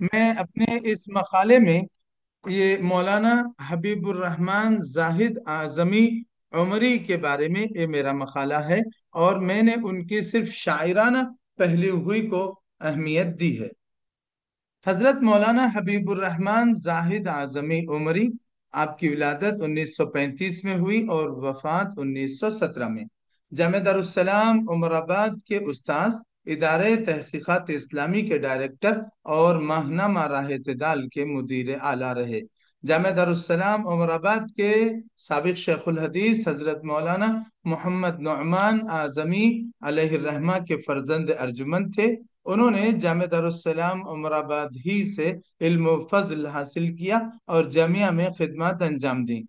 میں اپنے اس مقالے میں یہ مولانا حبیب الرحمن زاہد اعظمی عمری کے بارے میں یہ میرا مقالہ ہے، اور میں نے ان کی صرف شاعرانہ پہلو ہوئی کو اہمیت دی ہے۔ حضرت مولانا حبیب الرحمن زاہد اعظمی عمری، آپ کی ولادت 1935 میں ہوئی اور وفات 1917 میں۔ جامعہ دارالسلام عمر آباد کے استاذ، ادارے تحقیقات اسلامی کے ڈائریکٹر اور ماہنامہ راہ اعتدال کے مدیر اعلیٰ رہے۔ جامعہ دارالسلام عمر آباد کے سابق شیخ الحدیث حضرت مولانا محمد نعمان اعظمی علیہ الرحمہ کے فرزند ارجمند تھے۔ انہوں نے جامعہ دارالسلام عمر آباد ہی سے علم و فضل حاصل کیا اور جامعہ میں خدمات انجام دیں،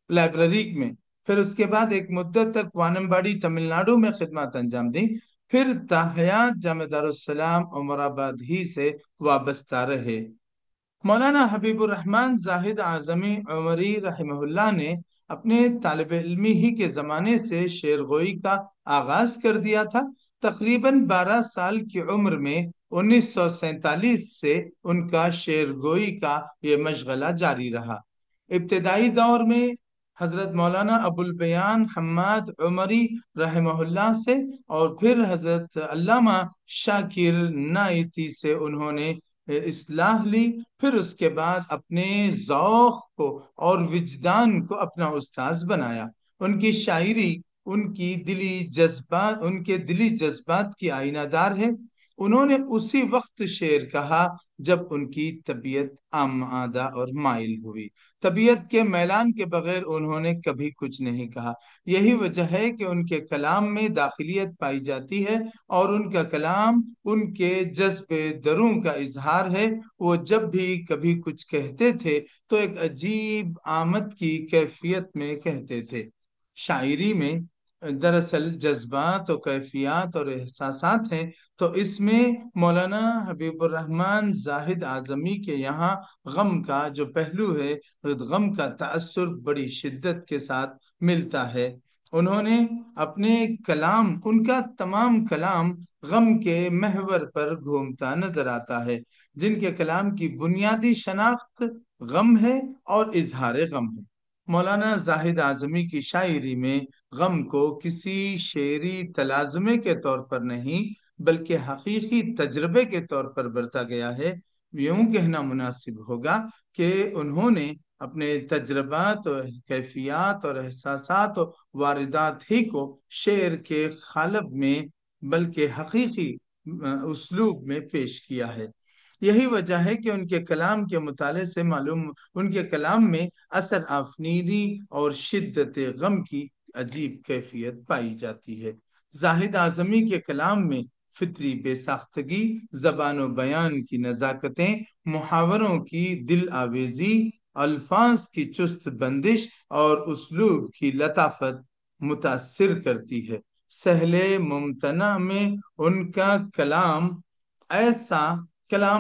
لائبریری میں۔ پھر اس کے بعد ایک مدت تک وانمباڑی تمل ناڈو میں خدمات انجام دیں، پھر تاحیات جامعہ دارالسلام عمر آباد ہی سے وابستہ رہے۔ مولانا حبیب الرحمن زاہد اعظمی عمری رحمہ اللہ نے اپنے طالب علمی ہی کے زمانے سے شعر گوئی کا آغاز کر دیا تھا۔ تقریباً 12 سال کی عمر میں 1947 سے ان کا شعر گوئی کا یہ مشغلہ جاری رہا۔ ابتدائی دور میں حضرت مولانا ابو البیان حماد عمری رحمہ اللہ سے اور پھر حضرت علامہ شاکر نائتی سے انہوں نے اصلاح لی، پھر اس کے بعد اپنے ذوق کو اور وجدان کو اپنا استاذ بنایا۔ ان کی شاعری ان کے دلی جذبات کی آئینہ دار ہے۔ انہوں نے اسی وقت شعر کہا جب ان کی طبیعت آمادہ اور مائل ہوئی۔ طبیعت کے میلان کے بغیر انہوں نے کبھی کچھ نہیں کہا۔ یہی وجہ ہے کہ ان کے کلام میں داخلیت پائی جاتی ہے، اور ان کا کلام ان کے جذب دروں کا اظہار ہے۔ وہ جب بھی کبھی کچھ کہتے تھے تو ایک عجیب آمد کی کیفیت میں کہتے تھے۔ شاعری میں دراصل جذبات و کیفیات اور احساسات ہیں، تو اس میں مولانا حبیب الرحمن زاہد اعظمی کے یہاں غم کا جو پہلو ہے، غم کا تأثر بڑی شدت کے ساتھ ملتا ہے۔ انہوں نے اپنے کلام، ان کا تمام کلام غم کے محور پر گھومتا نظر آتا ہے۔ جن کے کلام کی بنیادی شناخت غم ہے اور اظہار غم ہے۔ مولانا زاہد اعظمی کی شاعری میں غم کو کسی شعری تلازمے کے طور پر نہیں بلکہ حقیقی تجربے کے طور پر برتا گیا ہے۔ یوں کہنا مناسب ہوگا کہ انہوں نے اپنے تجربات اور کیفیات اور احساسات و واردات ہی کو شعر کے قالب میں بلکہ حقیقی اسلوب میں پیش کیا ہے۔ یہی وجہ ہے کہ ان کے کلام کے مطالعے سے معلوم ان کے کلام میں اثر آفرینی اور شدت غم کی عجیب کیفیت پائی جاتی ہے۔ زاہد اعظمی کے کلام میں فطری بے ساختگی، زبان و بیان کی نزاکتیں، محاوروں کی دل آویزی، الفاظ کی چست بندش اور اسلوب کی لطافت متاثر کرتی ہے۔ سہل ممتنع میں ان کا کلام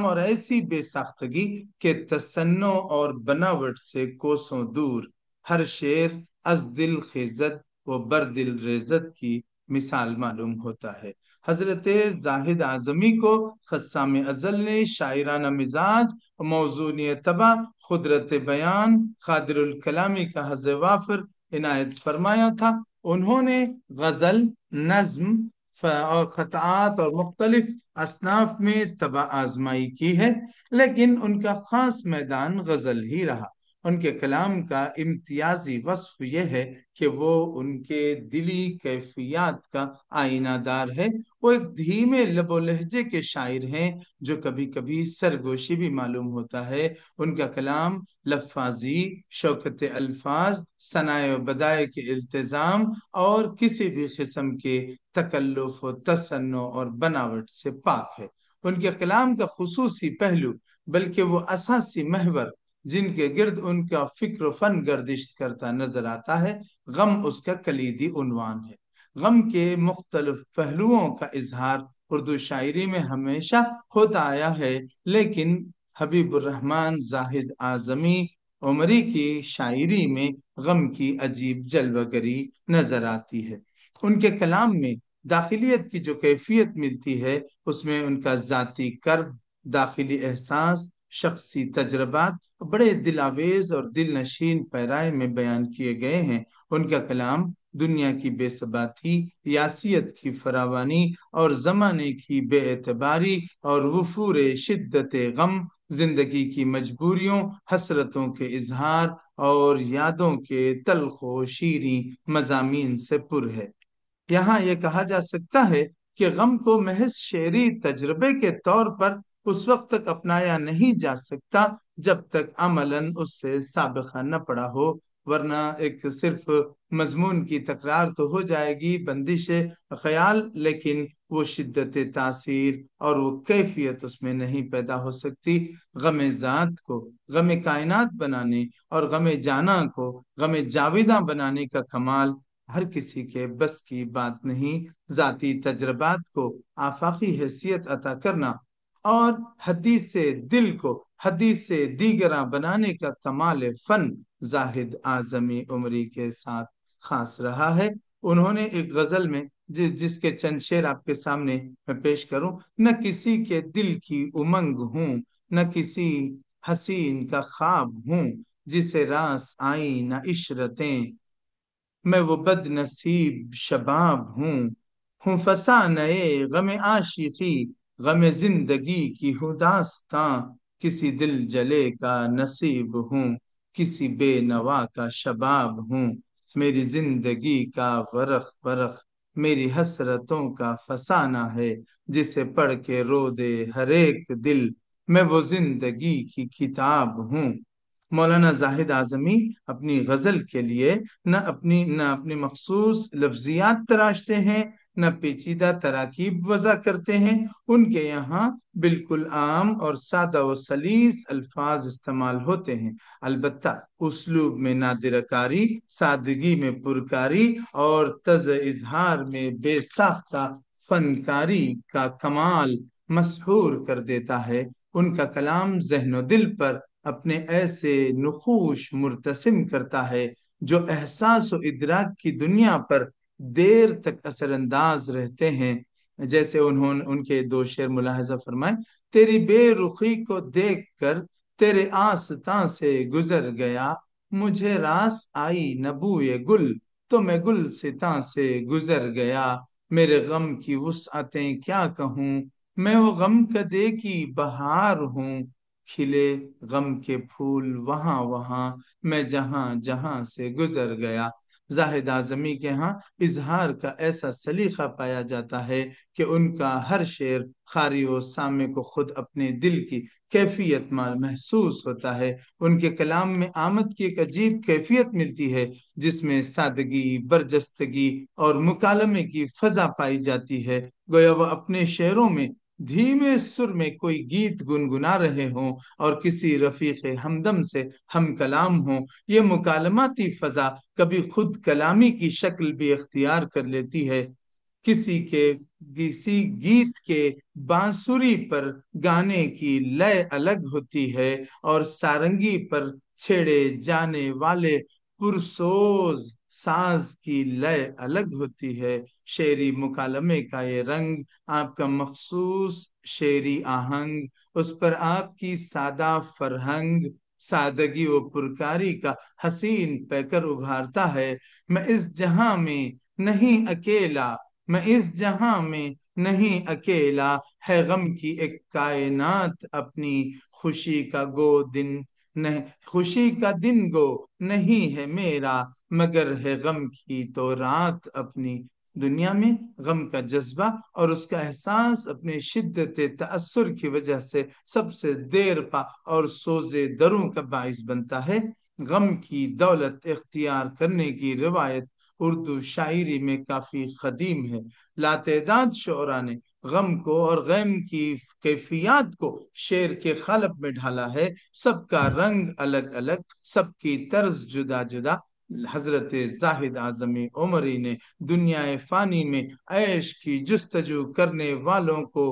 اور ایسی بے ساختگی کے تصنع اور بناوٹ سے کوسوں دور، ہر شعر از دل خیزت و بر دل ریزت کی مثال معلوم ہوتا ہے۔ حضرت زاہد اعظمی کو خصام ازل نے شاعرانہ مزاج، موزونی طبع، قدرت بیان، قادر الکلامی کا حظ وافر عنایت فرمایا تھا۔ انہوں نے غزل، نظم اور خطعات اور مختلف اصناف میں طبع آزمائی کی ہے، لیکن ان کا خاص میدان غزل ہی رہا۔ ان کے کلام کا امتیازی وصف یہ ہے کہ وہ ان کے دلی کیفیات کا آئینہ دار ہے۔ وہ ایک دھیمے لب و لہجے کے شاعر ہیں جو کبھی کبھی سرگوشی بھی معلوم ہوتا ہے۔ ان کا کلام لفاظی، شوکت الفاظ، ثناء و بدائع کے التزام اور کسی بھی قسم کے تکلف و تصنع اور بناوٹ سے پاک ہے۔ ان کے کلام کا خصوصی پہلو بلکہ وہ اساسی محور جن کے گرد ان کا فکر و فن گردش کرتا نظر آتا ہے، غم اس کا کلیدی عنوان ہے۔ غم کے مختلف پہلوؤں کا اظہار اردو شاعری میں ہمیشہ ہوتا آیا ہے، لیکن حبیب الرحمن زاہد اعظمی عمری کی شاعری میں غم کی عجیب جلوہ گری نظر آتی ہے۔ ان کے کلام میں داخلیت کی جو کیفیت ملتی ہے، اس میں ان کا ذاتی کرب، داخلی احساس، شخصی تجربات بڑے دل آویز اور دل نشین پیرائے میں بیان کیے گئے ہیں۔ ان کا کلام دنیا کی بے ثباتی، یاسیت کی فراوانی اور زمانے کی بے اعتباری اور وفور شدت غم، زندگی کی مجبوریوں، حسرتوں کے اظہار اور یادوں کے تلخ و شیریں مضامین سے پر ہے۔ یہاں یہ کہا جا سکتا ہے کہ غم کو محض شعری تجربے کے طور پر اس وقت تک اپنایا نہیں جا سکتا جب تک عملاً اس سے سابقہ نہ پڑا ہو، ورنہ ایک صرف مضمون کی تکرار تو ہو جائے گی، بندش خیال، لیکن وہ شدت تاثیر اور وہ کیفیت اس میں نہیں پیدا ہو سکتی۔ غم ذات کو غم کائنات بنانے اور غم جانا کو غم جاویداں بنانے کا کمال ہر کسی کے بس کی بات نہیں۔ ذاتی تجربات کو آفاقی حیثیت عطا کرنا اور حدیث سے دل کو حدیث سے دیگراں بنانے کا کمال فن زاہد اعظمی عمری کے ساتھ خاص رہا ہے۔ انہوں نے ایک غزل میں جس کے چند شعر آپ کے سامنے میں پیش کروں: نہ کسی کے دل کی امنگ ہوں، نہ کسی حسین کا خواب ہوں، جسے راس آئیں نہ عشرتیں، میں وہ بد نصیب شباب ہوں فسانۂ غم عاشقی، غم زندگی کی ہوں داستاں، کسی دل جلے کا نصیب ہوں، کسی بے نوا کا شباب ہوں، میری زندگی کا ورق ورق میری حسرتوں کا فسانہ ہے، جسے پڑھ کے رو دے ہر ایک دل، میں وہ زندگی کی کتاب ہوں۔ مولانا زاہد اعظمی اپنی غزل کے لیے نہ اپنی مخصوص لفظیات تراشتے ہیں، نہ پیچیدہ تراکیب وضع کرتے ہیں۔ ان کے یہاں بالکل عام اور سادہ و سلیس الفاظ استعمال ہوتے ہیں، البتہ اسلوب میں نادرہ کاری، سادگی میں پرکاری اور طرز اظہار میں بے ساختہ فنکاری کا کمال مسحور کر دیتا ہے۔ ان کا کلام ذہن و دل پر اپنے ایسے نقوش مرتسم کرتا ہے جو احساس و ادراک کی دنیا پر دیر تک اثر انداز رہتے ہیں۔ جیسے ان کے دو شعر ملاحظہ فرمائیں: تیری بے رخی کو دیکھ کر تیرے آستاں سے گزر گیا، مجھے راس آئی نہ بوئے گل، تو میں گلستاں سے گزر گیا، میرے غم کی وسعتیں کیا کہوں، میں وہ غم کدے کی بہار ہوں، کھلے غم کے پھول وہاں وہاں، میں جہاں جہاں سے گزر گیا۔ زاہد اعظمی کے ہاں اظہار کا ایسا سلیقہ پایا جاتا ہے کہ ان کا ہر شعر قاری و سامع کو خود اپنے دل کی کیفیت محسوس ہوتا ہے۔ ان کے کلام میں آمد کی ایک عجیب کیفیت ملتی ہے، جس میں سادگی، برجستگی اور مکالمے کی فضا پائی جاتی ہے، گویا وہ اپنے شعروں میں دھیمے سر میں کوئی گیت گنگنا رہے ہوں اور کسی رفیق ہمدم سے ہم کلام ہوں۔ یہ مکالماتی فضا کبھی خود کلامی کی شکل بھی اختیار کر لیتی ہے۔ کسی گیت کے بانسری پر گانے کی لے الگ ہوتی ہے اور سارنگی پر چھیڑے جانے والے پرسوز ساز کی لے الگ ہوتی ہے۔ شعری مکالمے کا یہ رنگ، آپ کا مخصوص شعری آہنگ، اس پر آپ کی سادہ فرہنگ، سادگی و پرکاری کا حسین پیکر ابھارتا ہے۔ میں اس جہاں میں نہیں اکیلا، میں اس جہاں میں نہیں اکیلا، ہے غم کی ایک کائنات اپنی، خوشی کا دن گو نہیں ہے میرا، مگر ہے غم کی تو رات اپنی۔ دنیا میں غم کا جذبہ اور اس کا احساس اپنے شدت تأثر کی وجہ سے سب سے دیر پا اور سوز دروں کا باعث بنتا ہے۔ غم کی دولت اختیار کرنے کی روایت اردو شاعری میں کافی قدیم ہے۔ لاتعداد شعراء نے غم کو اور غم کی کیفیات کو شعر کے قالب میں ڈھالا ہے، سب کا رنگ الگ الگ، سب کی طرز جدا جدا۔ حضرت زاہد اعظمی عمری نے دنیا فانی میں عیش کی جستجو کرنے والوں کو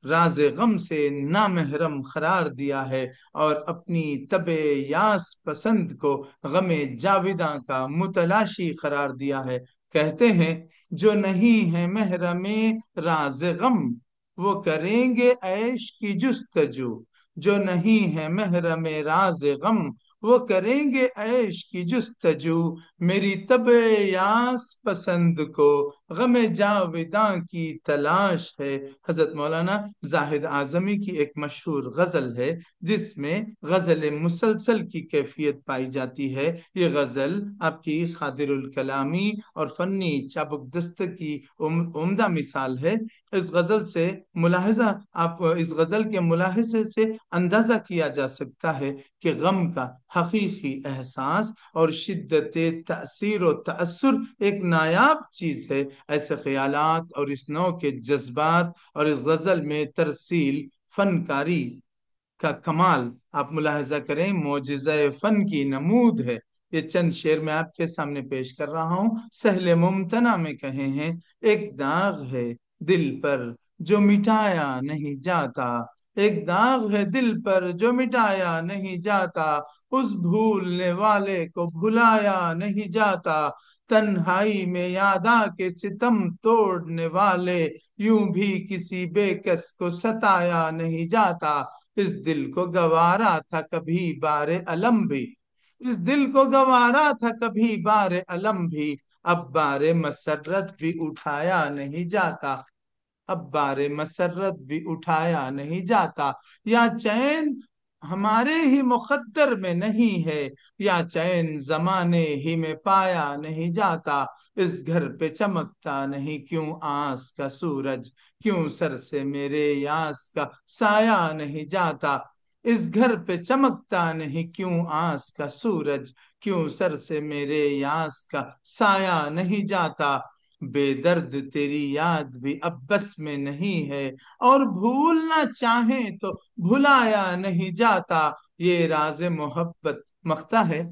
راز غم سے نامحرم قرار دیا ہے اور اپنی طبع یاس پسند کو غم جاویداں کا متلاشی قرار دیا ہے۔ کہتے ہیں جو نہیں ہے محرم راز غم، وہ کریں گے عیش کی جستجو، جو نہیں ہے محرم راز غم، وہ کریں گے عیش کی جستجو، میری طبع یاس پسند کو غم جاوداں کی تلاش ہے۔ حضرت مولانا زاہد اعظمی کی ایک مشہور غزل ہے جس میں غزل مسلسل کی کیفیت پائی جاتی ہے۔ یہ غزل آپ کی خادر الکلامی اور فنی چابک دست کی عمدہ مثال ہے۔ اس غزل سے ملاحظہ اس غزل کے ملاحظے سے اندازہ کیا جا سکتا ہے کہ غم کا حقیقی احساس اور شدت تأثیر و تأثر ایک نایاب چیز ہے۔ ایسے خیالات اور اس نوع کے جذبات اور اس غزل میں ترسیل فنکاری کا کمال آپ ملاحظہ کریں، معجزہ فن کی نمود ہے۔ یہ چند شعر میں آپ کے سامنے پیش کر رہا ہوں۔ سہل ممتنع میں کہے ہیں: ایک داغ ہے دل پر جو مٹایا نہیں جاتا، ایک داغ ہے دل پر جو مٹایا نہیں جاتا، اس بھولنے والے کو بھلایا نہیں جاتا، تنہائی میں یاد آ کے ستم توڑنے والے، یوں بھی کسی بے کس کو ستایا نہیں جاتا۔ اس دل کو گوارا تھا کبھی بار علم بھی، اس دل کو گوارا تھا کبھی بار علم بھی، اب بار مسرت بھی اٹھایا نہیں جاتا، اب بار مسرت بھی اٹھایا نہیں جاتا۔ یا چین ہمارے ہی مقدر میں نہیں ہے، یا چین زمانے ہی میں پایا نہیں جاتا، اس گھر پہ چمکتا نہیں کیوں آس کا سورج، کیوں سر سے میرے یاس کا سایہ نہیں جاتا، اس گھر پہ چمکتا نہیں کیوں آس کا سورج، کیوں سر سے میرے یاس کا سایہ نہیں جاتا، بے درد تیری یاد بھی اب بس میں نہیں ہے، اور بھولنا چاہیں تو بھلایا نہیں جاتا، یہ راز محبت مختہ ہے،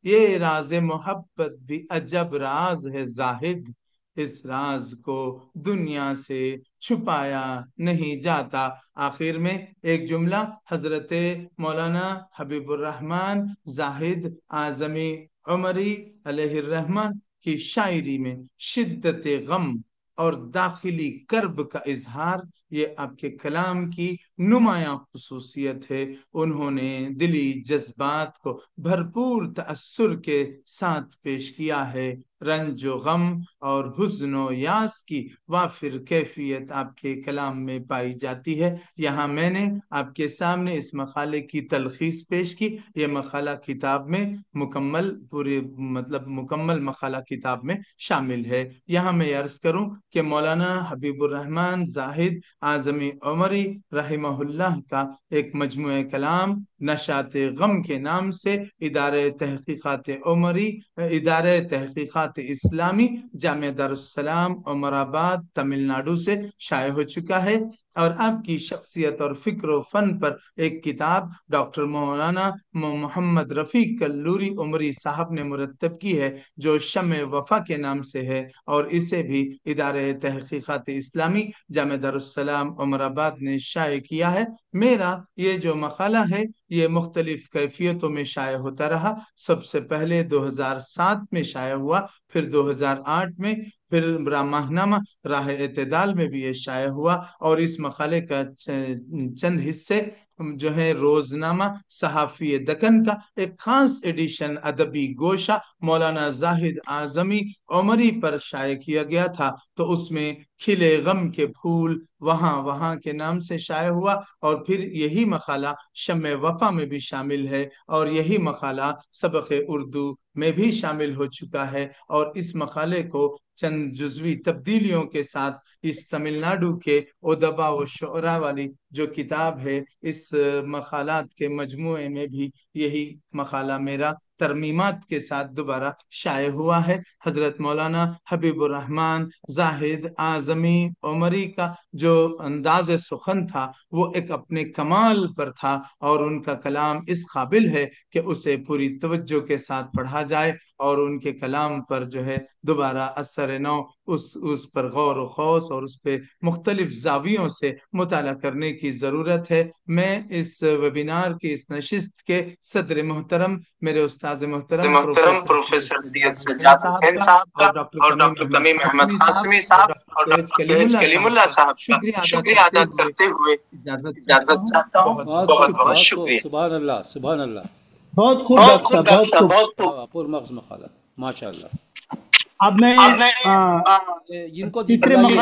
یہ راز محبت بھی عجب راز ہے زاہد، اس راز کو دنیا سے چھپایا نہیں جاتا۔ آخر میں ایک جملہ حضرت مولانا حبیب الرحمن زاہد اعظمی عمری علیہ الرحمن کی شاعری میں شدت غم اور داخلی کرب کا اظہار، یہ آپ کے کلام کی نمایاں خصوصیت ہے۔ انہوں نے دلی جذبات کو بھرپور تأثر کے ساتھ پیش کیا ہے۔ رنج و غم اور حزن و یاس کی وافر کیفیت آپ کے کلام میں پائی جاتی ہے۔ یہاں میں نے آپ کے سامنے اس مقالے کی تلخیص پیش کی۔ یہ مقالہ کتاب میں مکمل مقالہ کتاب میں شامل ہے۔ یہاں میں عرض کروں کہ مولانا حبیب الرحمن زاہد اعظمی عمری رحمہ اللہ کا ایک مجموعہ کلام نشاط غم کے نام سے ادارہ تحقیقات اسلامی جامعہ دارالسلام عمر آباد تمل ناڈو سے شائع ہو چکا ہے، اور آپ کی شخصیت اور فکر و فن پر ایک کتاب ڈاکٹر مولانا محمد رفیق کلوری عمری صاحب نے مرتب کی ہے جو شمع وفا کے نام سے ہے، اور اسے بھی ادارہ تحقیقات اسلامی جامعہ دارالسلام عمر آباد نے شائع کیا ہے۔ میرا یہ جو مقالہ ہے یہ مختلف کیفیتوں میں شائع ہوتا رہا۔ سب سے پہلے 2007 میں شائع ہوا، پھر 2008 میں، پھر ماہنامہ راہ اعتدال میں بھی یہ شائع ہوا، اور اس مقالے کا چند حصے جو ہے روزنامہ صحافی دکن کا ایک خاص ایڈیشن ادبی گوشہ مولانا زاہد اعظمی عمری پر شائع کیا گیا تھا، تو اس میں کھلے غم کے پھول وہاں وہاں کے نام سے شائع ہوا، اور پھر یہی مقالہ شمع وفا میں بھی شامل ہے، اور یہی مقالہ سبق اردو میں بھی شامل ہو چکا ہے، اور اس مقالے کو چند جزوی تبدیلیوں کے ساتھ اس تمل ناڈو کے ادبا و شعراء والی جو کتاب ہے اس مقالات کے مجموعے میں بھی یہی مقالہ میرا ترمیمات کے ساتھ دوبارہ شائع ہوا ہے۔ حضرت مولانا حبیب الرحمن زاہد اعظمی عمری کا جو انداز سخن تھا وہ ایک اپنے کمال پر تھا، اور ان کا کلام اس قابل ہے کہ اسے پوری توجہ کے ساتھ پڑھا جائے اور ان کے کلام پر جو ہے دوبارہ اثر نو اس پر غور و خوض اور اس پہ مختلف زاویوں سے مطالعہ کرنے کی ضرورت ہے۔ میں اس ویبینار کی اس نشست کے صدر محترم میرے استاذ محترم پروفیسر سید سجاد حسین صاحب کا اور ڈاکٹر تمیم احمد قاسمی صاحب اور ڈاکٹر کلیم اللہ صاحب کا شکریہ ادا کرتے ہوئے اجازت چاہتا ہوں۔ بہت بہت شکریہ۔ سبحان اللہ، سبحان اللہ، بہت خوب ڈاکٹر صاحب، بہت خوب، پرمغز مقالات، ماشاء اللہ۔ اب میں ان کو تیسرے